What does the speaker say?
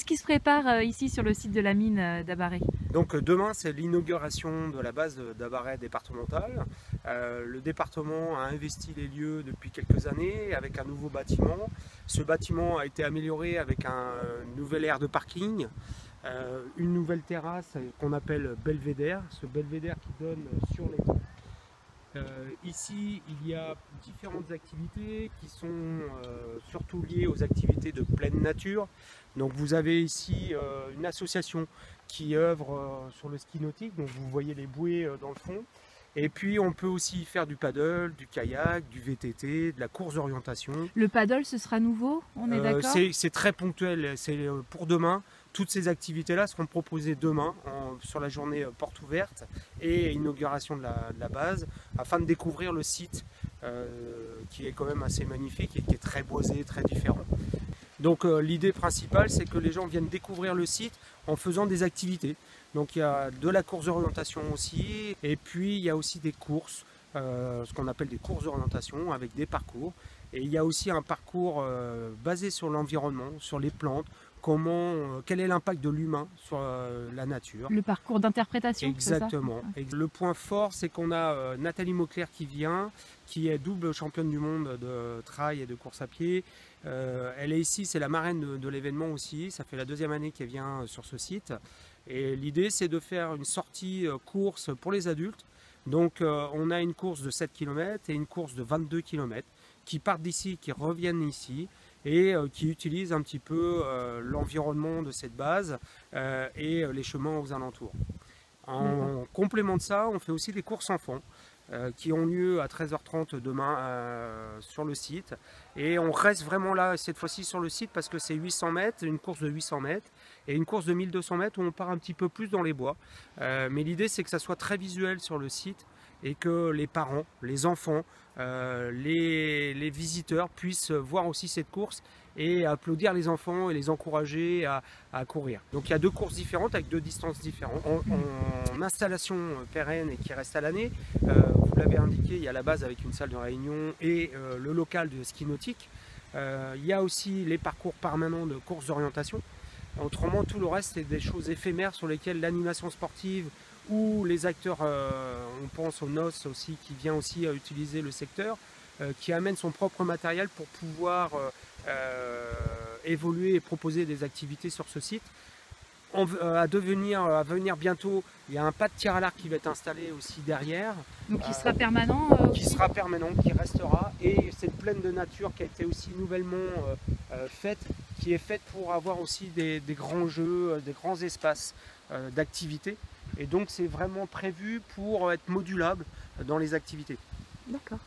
Qu'est-ce qui se prépare ici sur le site de la mine d'Abaret? Donc demain, c'est l'inauguration de la base d'Abaret départementale. Le département a investi les lieux depuis quelques années avec un nouveau bâtiment. Ce bâtiment a été amélioré avec un nouvel aire de parking, une nouvelle terrasse qu'on appelle belvédère, ce belvédère qui donne sur l'étang. Ici, il y a différentes activités qui sont surtout liées aux activités de pleine nature. Donc vous avez ici une association qui œuvre sur le ski nautique, donc vous voyez les bouées dans le fond. Et puis on peut aussi faire du paddle, du kayak, du VTT, de la course d'orientation. Le paddle, ce sera nouveau, on est d'accord? C'est très ponctuel, c'est pour demain. Toutes ces activités-là seront proposées demain sur la journée porte ouverte et inauguration de la base afin de découvrir le site qui est quand même assez magnifique et qui est très boisé, très différent. Donc l'idée principale, c'est que les gens viennent découvrir le site en faisant des activités. Donc il y a de la course d'orientation aussi, et puis il y a aussi des courses, ce qu'on appelle des courses d'orientation avec des parcours. Et il y a aussi un parcours basé sur l'environnement, sur les plantes, quel est l'impact de l'humain sur la nature. Le parcours d'interprétation. Exactement. Et le point fort, c'est qu'on a Nathalie Mauclair qui vient, qui est double championne du monde de trail et de course à pied. Elle est ici, c'est la marraine de l'événement aussi. Ça fait la deuxième année qu'elle vient sur ce site. Et l'idée, c'est de faire une sortie course pour les adultes. Donc on a une course de 7 km et une course de 22 km qui partent d'ici, qui reviennent ici et qui utilisent un petit peu l'environnement de cette base et les chemins aux alentours. En complément de ça, on fait aussi des courses enfants qui ont lieu à 13h30 demain sur le site. Et on reste vraiment là cette fois-ci sur le site parce que c'est 800 mètres, une course de 800 mètres et une course de 1200 mètres où on part un petit peu plus dans les bois. Mais l'idée, c'est que ça soit très visuel sur le site et que les parents, les enfants, les visiteurs puissent voir aussi cette course et applaudir les enfants et les encourager à courir. Donc il y a deux courses différentes avec deux distances différentes. En installation pérenne et qui reste à l'année, vous l'avez indiqué, il y a la base avec une salle de réunion et le local de ski nautique. Il y a aussi les parcours permanents de course d'orientation. Autrement, tout le reste, c'est des choses éphémères sur lesquelles l'animation sportive ou les acteurs, on pense au NOS aussi, qui vient aussi utiliser le secteur, qui amène son propre matériel pour pouvoir évoluer et proposer des activités sur ce site. À venir bientôt, il y a un pas de tir à l'arc qui va être installé aussi derrière. Donc qui sera permanent Qui sera permanent, qui restera. Et cette plaine de nature qui a été aussi nouvellement faite, qui est faite pour avoir aussi des grands jeux, des grands espaces d'activité. Et donc c'est vraiment prévu pour être modulable dans les activités. D'accord.